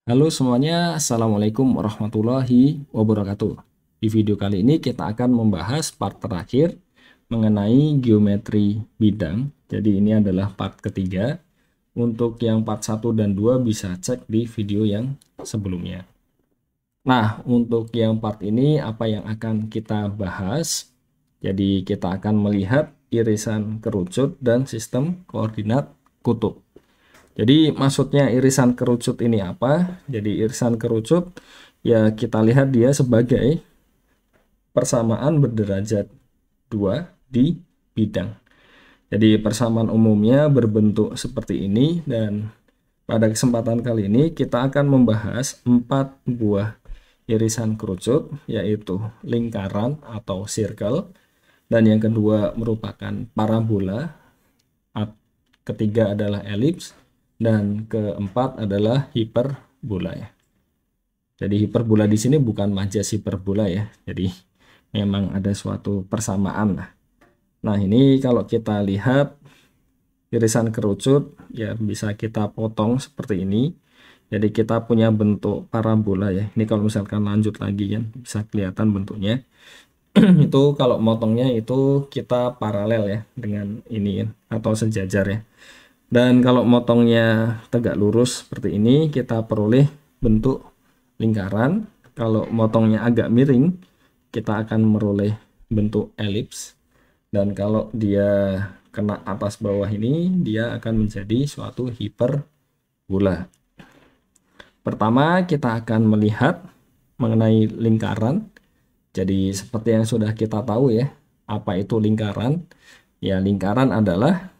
Halo semuanya, Assalamualaikum warahmatullahi wabarakatuh. Di video kali ini kita akan membahas part terakhir mengenai geometri bidang. Jadi ini adalah part ketiga. Untuk yang part 1 dan 2 bisa cek di video yang sebelumnya. Nah, untuk yang part ini apa yang akan kita bahas? Jadi kita akan melihat irisan kerucut dan sistem koordinat kutub. Jadi maksudnya irisan kerucut ini apa? Jadi irisan kerucut ya kita lihat dia sebagai persamaan berderajat 2 di bidang. Jadi persamaan umumnya berbentuk seperti ini dan pada kesempatan kali ini kita akan membahas 4 buah irisan kerucut yaitu lingkaran atau circle dan yang kedua merupakan parabola, ketiga adalah elips dan keempat adalah hiperbola ya. Jadi hiperbola di sini bukan majas hiperbola ya. Jadi memang ada suatu persamaan lah. Nah, ini kalau kita lihat irisan kerucut ya bisa kita potong seperti ini. Jadi kita punya bentuk parabola ya. Ini kalau misalkan lanjut lagi ya bisa kelihatan bentuknya. Itu kalau motongnya itu kita paralel ya dengan ini ya, atau sejajar ya. Dan kalau motongnya tegak lurus seperti ini, kita peroleh bentuk lingkaran. Kalau motongnya agak miring, kita akan meroleh bentuk elips. Dan kalau dia kena atas bawah ini, dia akan menjadi suatu hiperbola. Pertama, kita akan melihat mengenai lingkaran. Jadi seperti yang sudah kita tahu ya, apa itu lingkaran? Ya, lingkaran adalah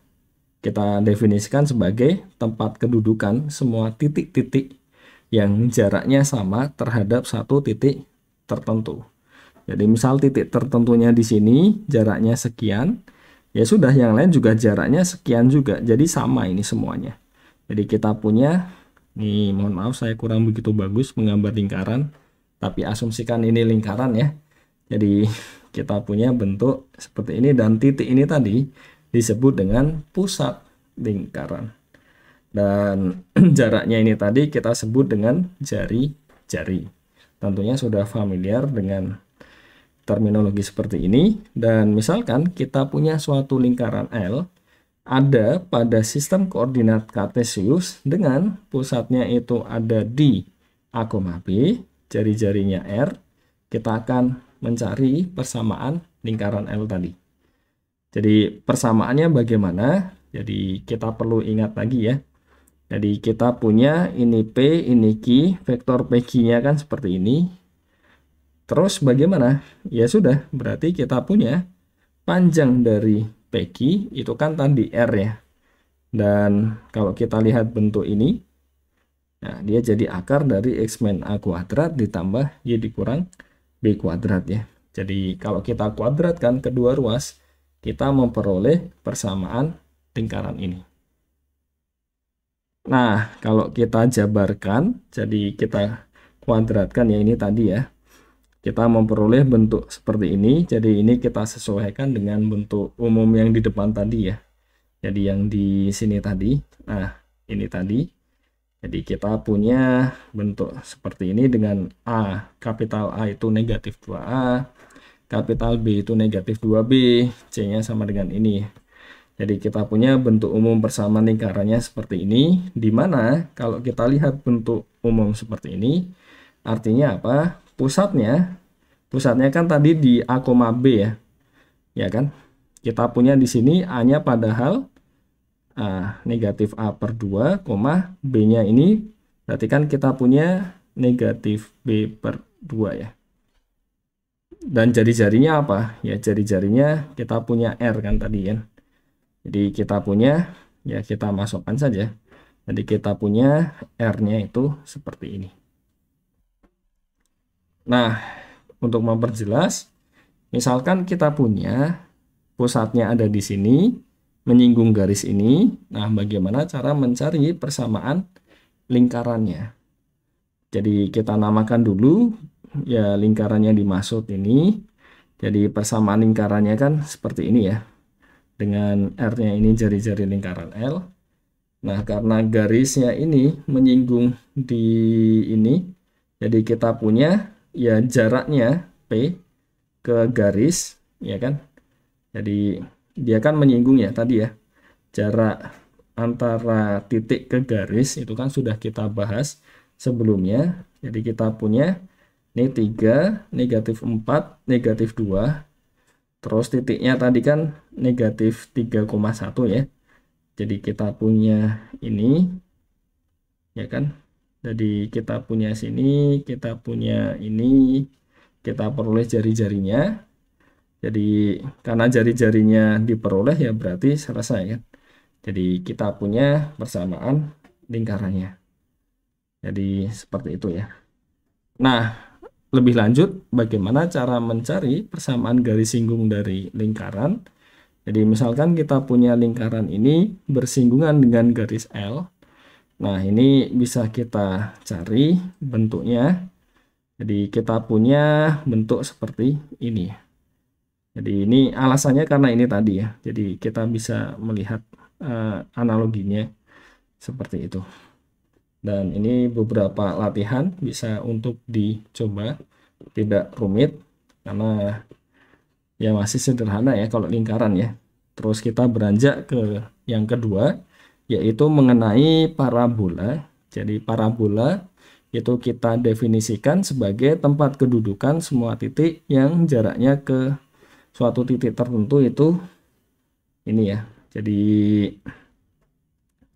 kita definisikan sebagai tempat kedudukan semua titik-titik yang jaraknya sama terhadap satu titik tertentu. Jadi misal titik tertentunya di sini jaraknya sekian, ya sudah yang lain juga jaraknya sekian juga. Jadi sama ini semuanya. Jadi kita punya, nih mohon maaf saya kurang begitu bagus menggambar lingkaran, tapi asumsikan ini lingkaran ya. Jadi kita punya bentuk seperti ini dan titik ini tadi disebut dengan pusat lingkaran. Dan jaraknya ini tadi kita sebut dengan jari-jari. Tentunya sudah familiar dengan terminologi seperti ini. Dan misalkan kita punya suatu lingkaran L ada pada sistem koordinat kartesius dengan pusatnya itu ada di A, B, jari-jarinya R, kita akan mencari persamaan lingkaran L tadi. Jadi persamaannya bagaimana? Jadi kita perlu ingat lagi ya. Jadi kita punya ini P, ini Q, vektor PQ-nya kan seperti ini. Terus bagaimana? Ya sudah, berarti kita punya panjang dari PQ itu kan tadi R ya. Dan kalau kita lihat bentuk ini, nah dia jadi akar dari X min A kuadrat ditambah Y dikurang B kuadrat ya. Jadi kalau kita kuadratkan kedua ruas, kita memperoleh persamaan lingkaran ini. Nah, kalau kita jabarkan, jadi kita kuadratkan ya ini tadi ya. Kita memperoleh bentuk seperti ini. Jadi ini kita sesuaikan dengan bentuk umum yang di depan tadi ya. Jadi yang di sini tadi. Nah, ini tadi. Jadi kita punya bentuk seperti ini dengan A, kapital A itu negatif 2A, kapital B itu negatif 2B, C-nya sama dengan ini. Jadi kita punya bentuk umum persamaan lingkarannya seperti ini, di mana kalau kita lihat bentuk umum seperti ini, artinya apa? Pusatnya kan tadi di A, B ya, ya kan? Kita punya di sini A-nya padahal negatif A per 2, B-nya ini berarti kan kita punya negatif B per 2 ya. Dan jari-jarinya apa? Ya jari-jarinya kita punya R kan tadi ya. Jadi kita punya, ya kita masukkan saja. Jadi kita punya R-nya itu seperti ini. Nah, untuk memperjelas, misalkan kita punya pusatnya ada di sini, menyinggung garis ini. Nah, bagaimana cara mencari persamaan lingkarannya? Jadi kita namakan dulu ya lingkaran yang dimaksud ini. Jadi persamaan lingkarannya kan seperti ini ya. Dengan R-nya ini jari-jari lingkaran L. Nah, karena garisnya ini menyinggung di ini, jadi kita punya ya jaraknya P ke garis, ya kan? Jadi dia kan menyinggung ya tadi ya, jarak antara titik ke garis itu kan sudah kita bahas sebelumnya. Jadi kita punya ini 3, negatif 4, negatif 2. Terus titiknya tadi kan negatif 3,1 ya. Jadi kita punya ini, ya kan? Jadi kita punya sini, kita punya ini, kita peroleh jari-jarinya. Jadi karena jari-jarinya diperoleh ya berarti selesai kan. Jadi kita punya persamaan lingkarannya. Jadi seperti itu ya. Nah, lebih lanjut bagaimana cara mencari persamaan garis singgung dari lingkaran. Jadi misalkan kita punya lingkaran ini bersinggungan dengan garis L. Nah, ini bisa kita cari bentuknya. Jadi kita punya bentuk seperti ini. Jadi ini alasannya karena ini tadi ya. Jadi kita bisa melihat analoginya seperti itu. Dan ini beberapa latihan bisa untuk dicoba, tidak rumit karena ya masih sederhana ya kalau lingkaran ya. Terus kita beranjak ke yang kedua, yaitu mengenai parabola. Jadi parabola itu kita definisikan sebagai tempat kedudukan semua titik yang jaraknya ke suatu titik tertentu itu ini ya. Jadi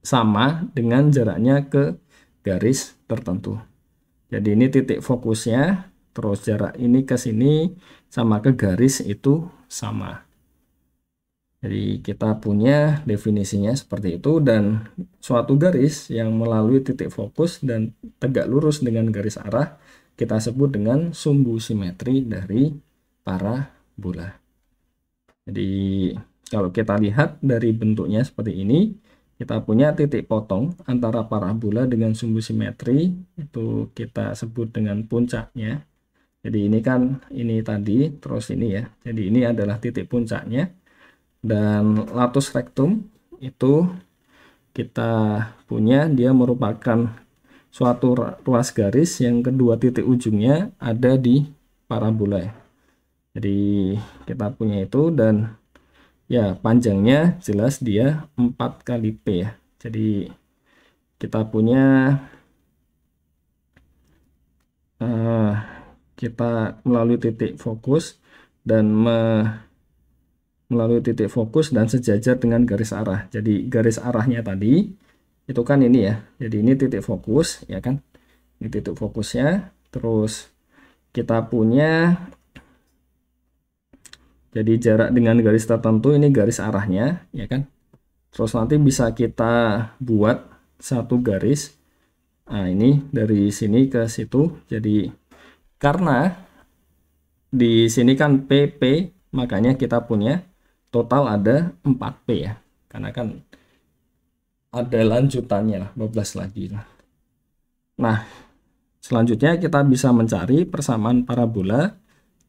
sama dengan jaraknya ke garis tertentu. Jadi ini titik fokusnya, terus jarak ini ke sini sama ke garis itu sama. Jadi kita punya definisinya seperti itu, dan suatu garis yang melalui titik fokus dan tegak lurus dengan garis arah kita sebut dengan sumbu simetri dari parabola. Jadi kalau kita lihat dari bentuknya seperti ini, kita punya titik potong antara parabola dengan sumbu simetri, itu kita sebut dengan puncaknya. Jadi ini kan ini tadi, terus ini ya. Jadi ini adalah titik puncaknya. Dan latus rectum itu kita punya, dia merupakan suatu ruas garis yang kedua titik ujungnya ada di parabola. Jadi kita punya itu, dan ya panjangnya jelas dia 4 kali P ya. Jadi kita punya kita melalui titik fokus dan melalui titik fokus dan sejajar dengan garis arah. Jadi garis arahnya tadi itu kan ini ya. Jadi ini titik fokus ya kan. Ini titik fokusnya. Terus kita punya jadi jarak dengan garis tertentu, ini garis arahnya ya kan. Terus nanti bisa kita buat satu garis. Nah, ini dari sini ke situ. Jadi karena di sini kan PP, makanya kita punya total ada 4P ya, karena kan ada lanjutannya lah, 12 lagi. Nah, selanjutnya kita bisa mencari persamaan parabola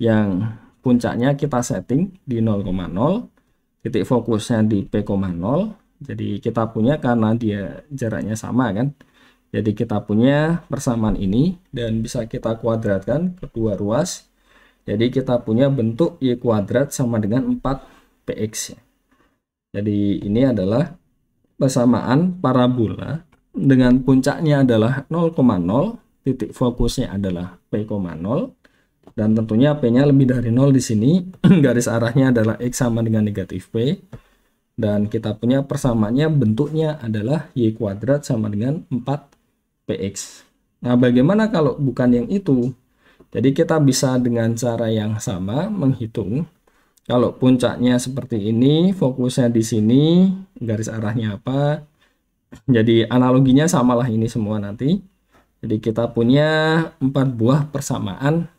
yang puncaknya kita setting di 0,0, titik fokusnya di P,0. Jadi kita punya, karena dia jaraknya sama kan, jadi kita punya persamaan ini dan bisa kita kuadratkan kedua ruas. Jadi kita punya bentuk Y kuadrat sama dengan 4PX. Jadi ini adalah persamaan parabola dengan puncaknya adalah 0,0, titik fokusnya adalah P,0, dan tentunya P-nya lebih dari 0 di sini. Garis arahnya adalah X sama dengan negatif P, dan kita punya persamaannya bentuknya adalah Y kuadrat sama dengan 4PX. Nah, bagaimana kalau bukan yang itu? Jadi kita bisa dengan cara yang sama menghitung. Kalau puncaknya seperti ini, fokusnya di sini, garis arahnya apa? Jadi analoginya samalah ini semua nanti. Jadi kita punya 4 buah persamaan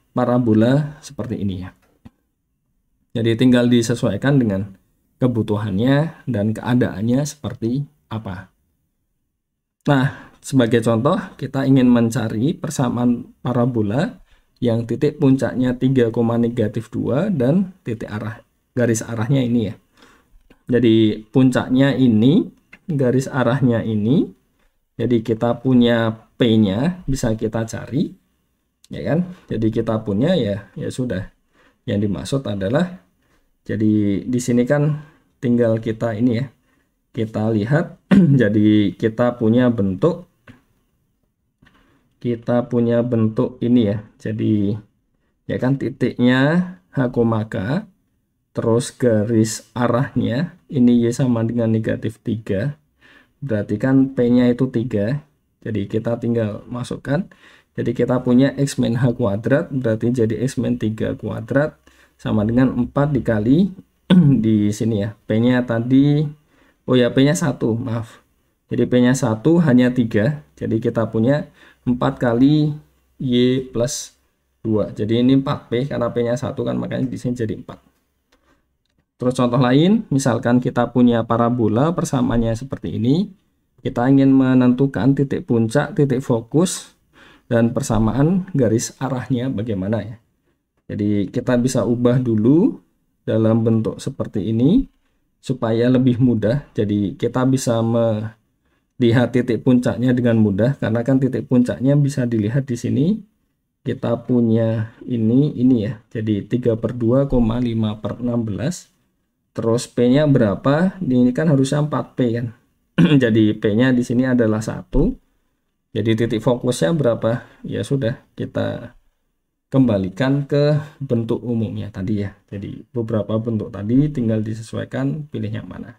parabola seperti ini ya. Jadi tinggal disesuaikan dengan kebutuhannya dan keadaannya seperti apa. Nah, sebagai contoh, kita ingin mencari persamaan parabola yang titik puncaknya 3,-2 dan titik arah garis arahnya ini ya. Jadi puncaknya ini garis arahnya ini. Jadi kita punya P-nya bisa kita cari, ya kan? Jadi kita punya ya sudah. Yang dimaksud adalah, jadi di sini kan tinggal kita ini ya, kita lihat. Jadi kita punya bentuk ini ya. Jadi ya kan titiknya H, K, terus garis arahnya ini Y sama dengan -3, berarti kan P-nya itu 3. Jadi kita tinggal masukkan. Jadi kita punya X min H kuadrat, berarti jadi X min 3 kuadrat sama dengan 4 dikali di sini ya. P-nya tadi, oh ya P-nya 1, maaf. Jadi P-nya 1 hanya 3. Jadi kita punya 4 kali Y plus 2. Jadi ini 4P karena P-nya 1 kan, makanya di sini jadi 4. Terus contoh lain, misalkan kita punya parabola persamaannya seperti ini. Kita ingin menentukan titik puncak, titik fokus, dan persamaan garis arahnya bagaimana ya. Jadi kita bisa ubah dulu dalam bentuk seperti ini supaya lebih mudah. Jadi kita bisa melihat titik puncaknya dengan mudah, karena kan titik puncaknya bisa dilihat di sini. Kita punya ini ya. Jadi 3/2, 5/16. Terus P-nya berapa? Ini kan harusnya 4P kan. Jadi P-nya di sini adalah 1. Jadi titik fokusnya berapa? Ya sudah, kita kembalikan ke bentuk umumnya tadi ya. Jadi beberapa bentuk tadi tinggal disesuaikan, pilih yang mana.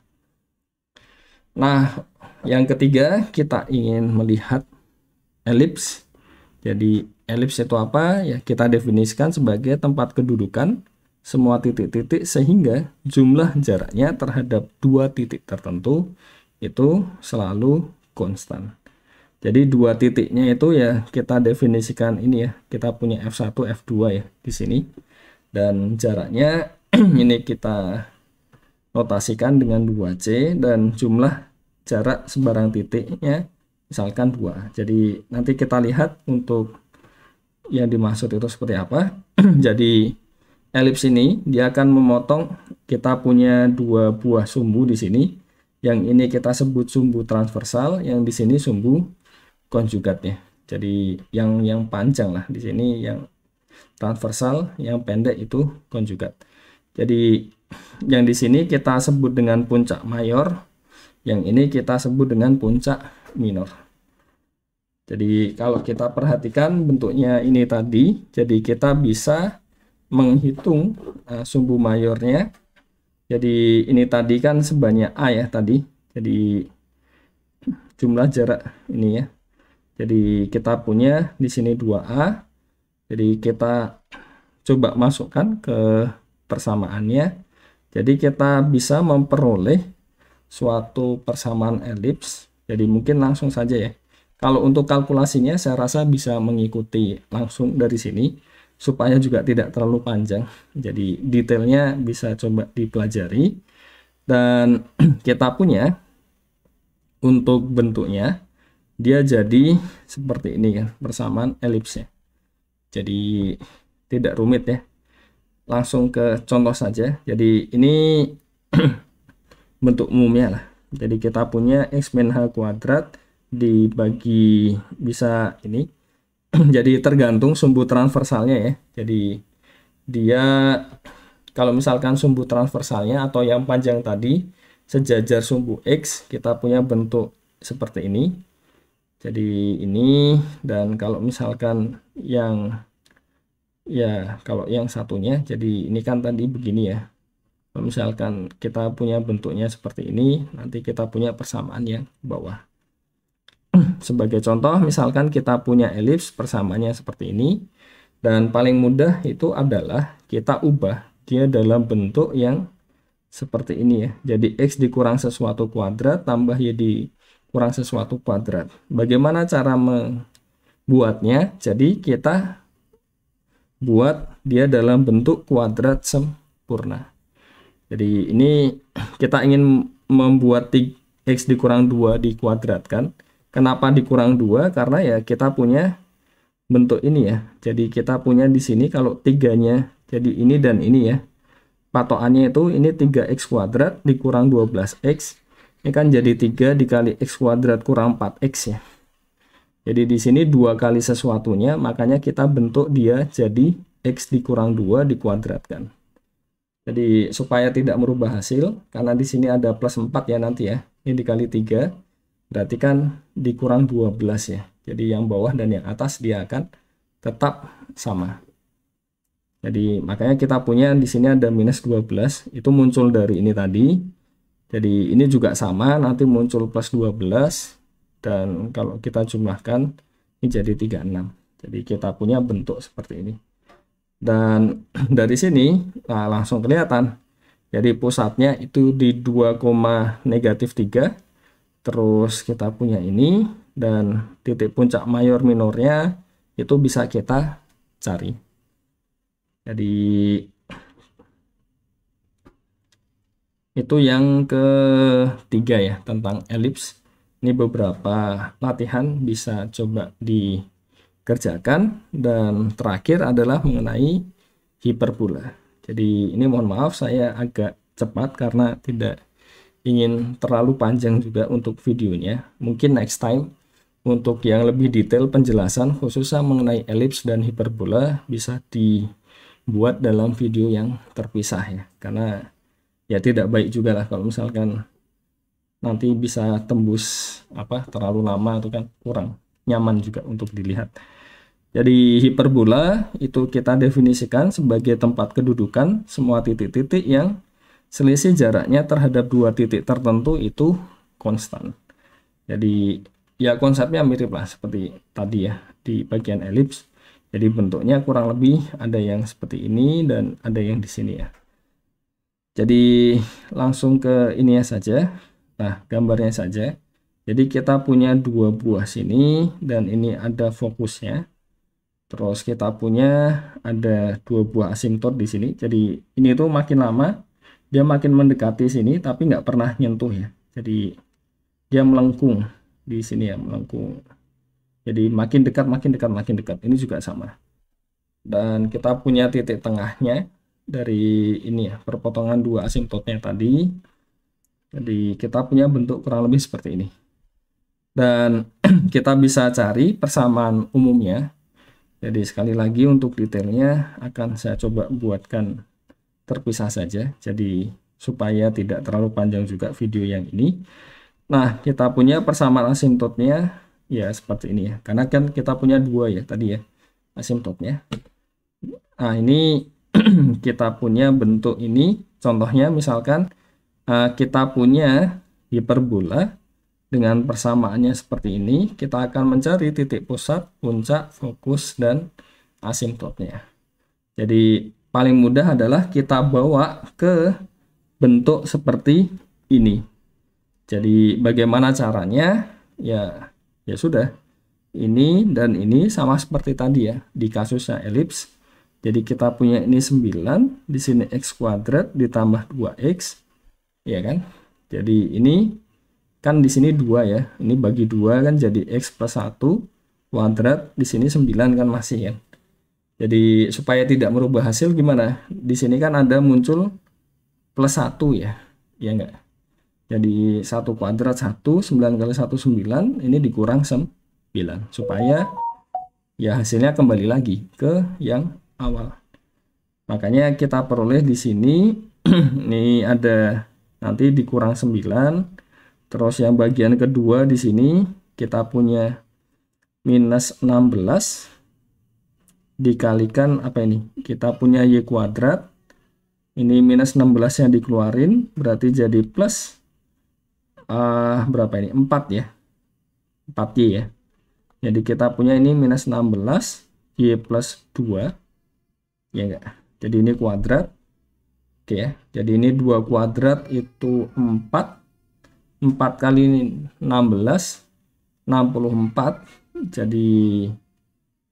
Nah, yang ketiga kita ingin melihat elips. Jadi elips itu apa? Ya kita definisikan sebagai tempat kedudukan semua titik-titik sehingga jumlah jaraknya terhadap dua titik tertentu itu selalu konstan. Jadi dua titiknya itu ya kita definisikan ini ya. Kita punya F1, F2 ya di sini. Dan jaraknya ini kita notasikan dengan 2C, dan jumlah jarak sebarang titiknya misalkan 2. Jadi nanti kita lihat untuk yang dimaksud itu seperti apa. Jadi elips ini dia akan memotong, kita punya dua buah sumbu di sini. Yang ini kita sebut sumbu transversal, yang di sini sumbu konjugat ya. Jadi yang panjang lah di sini yang transversal, yang pendek itu konjugat. Jadi yang di sini kita sebut dengan puncak mayor, yang ini kita sebut dengan puncak minor. Jadi kalau kita perhatikan bentuknya ini tadi, jadi kita bisa menghitung sumbu mayornya. Jadi ini tadi kan sebanyak A ya tadi. Jadi jumlah jarak ini ya. Jadi kita punya di sini 2A. Jadi kita coba masukkan ke persamaannya. Jadi kita bisa memperoleh suatu persamaan elips. Jadi mungkin langsung saja ya. Kalau untuk kalkulasinya saya rasa bisa mengikuti langsung dari sini, supaya juga tidak terlalu panjang. Jadi detailnya bisa coba dipelajari. Dan kita punya untuk bentuknya dia jadi seperti ini kan, persamaan elipsnya. Jadi tidak rumit ya. Langsung ke contoh saja. Jadi ini bentuk umumnya lah. Jadi kita punya X min H kuadrat dibagi bisa ini. Jadi tergantung sumbu transversalnya ya. Jadi dia kalau misalkan sumbu transversalnya atau yang panjang tadi sejajar sumbu X, kita punya bentuk seperti ini. Jadi ini, dan kalau misalkan yang kalau yang satunya, jadi ini kan tadi begini ya. Kalau misalkan kita punya bentuknya seperti ini, nanti kita punya persamaan yang bawah. Sebagai contoh, misalkan kita punya elips persamaannya seperti ini, dan paling mudah itu adalah kita ubah dia dalam bentuk yang seperti ini ya. Jadi X dikurang sesuatu kuadrat tambah Y dikurang sesuatu kuadrat. Bagaimana cara membuatnya? Jadi kita buat dia dalam bentuk kuadrat sempurna. Jadi ini kita ingin membuat X dikurang 2 dikuadratkan. Kenapa dikurang 2? Karena ya kita punya bentuk ini ya. Jadi kita punya di sini kalau 3-nya jadi ini dan ini ya. Patokannya itu ini 3x kuadrat dikurang 12x Ini kan jadi 3 dikali X kuadrat kurang 4X ya. Jadi di sini 2 kali sesuatunya, makanya kita bentuk dia jadi X dikurang 2 dikuadratkan. Jadi supaya tidak merubah hasil, karena di sini ada plus 4 ya nanti ya. Ini dikali 3, berarti kan dikurang 12 ya. Jadi yang bawah dan yang atas dia akan tetap sama. Jadi makanya kita punya di sini ada minus 12, itu muncul dari ini tadi. Jadi ini juga sama, nanti muncul plus 12. Dan kalau kita jumlahkan, ini jadi 36. Jadi kita punya bentuk seperti ini. Dan dari sini, nah langsung kelihatan. Jadi pusatnya itu di 2,-3. Terus kita punya ini, dan titik puncak mayor minornya itu bisa kita cari. Jadi itu yang ketiga ya, tentang elips. Ini beberapa latihan bisa coba dikerjakan. Dan terakhir adalah mengenai hiperbola. Jadi ini mohon maaf saya agak cepat karena tidak ingin terlalu panjang juga untuk videonya. Mungkin next time untuk yang lebih detail penjelasan khususnya mengenai elips dan hiperbola bisa dibuat dalam video yang terpisah ya. Karena ya tidak baik juga lah kalau misalkan nanti bisa tembus terlalu lama, itu kan kurang nyaman juga untuk dilihat. Jadi hiperbola itu kita definisikan sebagai tempat kedudukan semua titik-titik yang selisih jaraknya terhadap dua titik tertentu itu konstan. Jadi ya konsepnya mirip lah seperti tadi ya di bagian elips. Jadi bentuknya kurang lebih ada yang seperti ini dan ada yang di sini ya. Jadi langsung ke ini ya saja. Nah, gambarnya saja. Jadi kita punya dua buah sini dan ini ada fokusnya. Terus kita punya ada dua buah asimtot di sini. Jadi ini tuh makin lama dia makin mendekati sini tapi nggak pernah nyentuh ya. Jadi dia melengkung di sini ya, melengkung. Jadi makin dekat, makin dekat, makin dekat. Ini juga sama. Dan kita punya titik tengahnya dari ini ya, perpotongan dua asimtotnya tadi. Jadi kita punya bentuk kurang lebih seperti ini. Dan kita bisa cari persamaan umumnya. Jadi sekali lagi untuk detailnya akan saya coba buatkan terpisah saja. Jadi supaya tidak terlalu panjang juga video yang ini. Nah, kita punya persamaan asimtotnya ya seperti ini ya. Karena kan kita punya dua ya tadi ya asimtotnya. Nah, ini kita punya bentuk ini. Contohnya misalkan kita punya hiperbola dengan persamaannya seperti ini, kita akan mencari titik pusat, puncak, fokus, dan asimtotnya. Jadi paling mudah adalah kita bawa ke bentuk seperti ini. Jadi bagaimana caranya? Ya sudah. Ini dan ini sama seperti tadi ya di kasusnya elips. Jadi kita punya ini 9, di sini x kuadrat ditambah 2x. Ya kan? Jadi ini kan di sini 2 ya. Ini bagi 2 kan jadi x plus 1 kuadrat, di sini 9 kan masih ya. Jadi supaya tidak merubah hasil gimana? Di sini kan ada muncul plus 1 ya. Ya enggak? Jadi 1 kuadrat 1, 9 kali 1 9, ini dikurang 9 supaya ya hasilnya kembali lagi ke yang awal. Makanya kita peroleh di sini ini ada nanti dikurang 9. Terus yang bagian kedua di sini kita punya minus 16 dikalikan apa ini? Kita punya y kuadrat. Ini minus 16 yang dikeluarin berarti jadi plus berapa ini? 4 ya. 4y ya. Jadi kita punya ini minus 16 y plus 2. Ya enggak? Jadi ini kuadrat. Oke ya. Jadi ini 2 kuadrat itu 4. 4 kali 16 64, jadi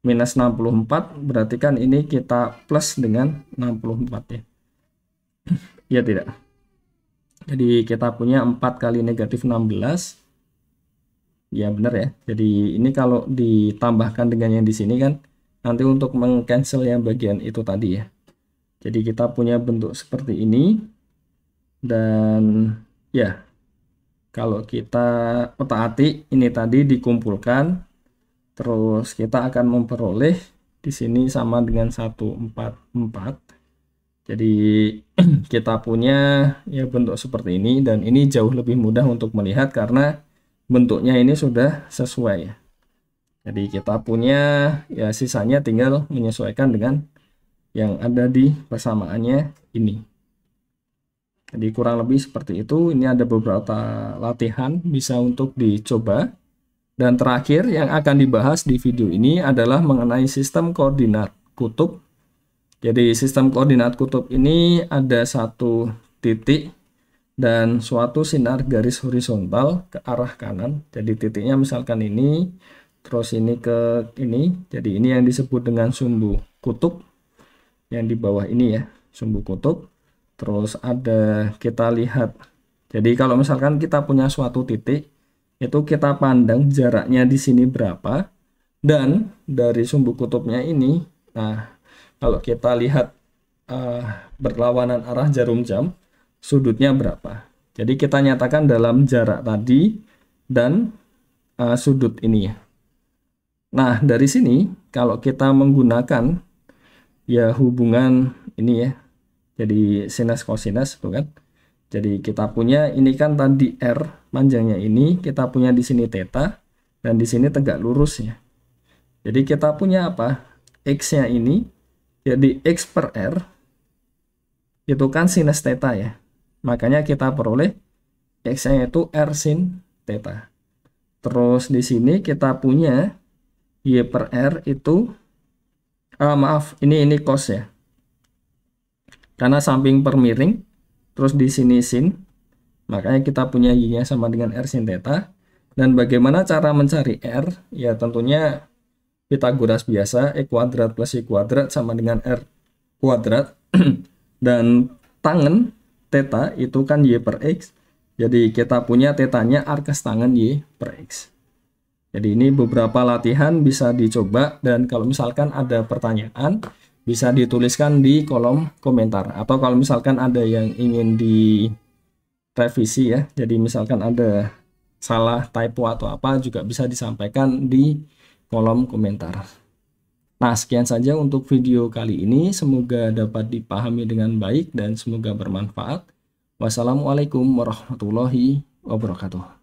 minus 64, berarti kan ini kita plus dengan 64 ya. Ya tidak. Jadi kita punya 4 kali negatif 16. Ya benar ya. Jadi ini kalau ditambahkan dengan yang di sini kan nanti untuk meng-cancel yang bagian itu tadi ya. Jadi kita punya bentuk seperti ini. Dan ya Kalau kita otak-atik ini tadi dikumpulkan, terus kita akan memperoleh di sini sama dengan 144. Jadi kita punya ya bentuk seperti ini, dan ini jauh lebih mudah untuk melihat karena bentuknya ini sudah sesuai ya. Jadi kita punya ya, sisanya tinggal menyesuaikan dengan yang ada di persamaannya ini. Jadi kurang lebih seperti itu. Ini ada beberapa latihan bisa untuk dicoba. Dan terakhir yang akan dibahas di video ini adalah mengenai sistem koordinat kutub. Jadi sistem koordinat kutub ini ada satu titik dan suatu sinar garis horizontal ke arah kanan. Jadi titiknya misalkan ini, terus ini ke ini. Jadi ini yang disebut dengan sumbu kutub. Yang di bawah ini ya, sumbu kutub. Terus ada, kita lihat. Jadi kalau misalkan kita punya suatu titik, itu kita pandang jaraknya di sini berapa, dan dari sumbu kutubnya ini, nah kalau kita lihat berlawanan arah jarum jam, sudutnya berapa. Jadi kita nyatakan dalam jarak tadi dan sudut ini ya. Nah dari sini kalau kita menggunakan ya hubungan ini ya, jadi sinus kosinus itu kan. Jadi kita punya ini kan tadi R panjangnya ini, kita punya di sini theta, dan di sini tegak lurus ya. Jadi kita punya apa? X-nya ini, jadi X per R, itu kan sinus theta ya. Makanya kita peroleh X-nya itu R sin theta. Terus di sini kita punya Y per R itu, maaf, ini cos ya. Karena samping per miring, terus di sini sin, makanya kita punya Y-nya sama dengan R sin theta. Dan bagaimana cara mencari R? Ya tentunya Pythagoras biasa, E kuadrat plus Y kuadrat sama dengan R kuadrat. Dan tangen theta itu kan Y per X. Jadi kita punya tetanya arcus tangen Y per X. Jadi ini beberapa latihan bisa dicoba, dan kalau misalkan ada pertanyaan bisa dituliskan di kolom komentar, atau kalau misalkan ada yang ingin direvisi ya, jadi misalkan ada salah typo atau apa juga bisa disampaikan di kolom komentar. Nah sekian saja untuk video kali ini, semoga dapat dipahami dengan baik dan semoga bermanfaat. Wassalamualaikum warahmatullahi wabarakatuh.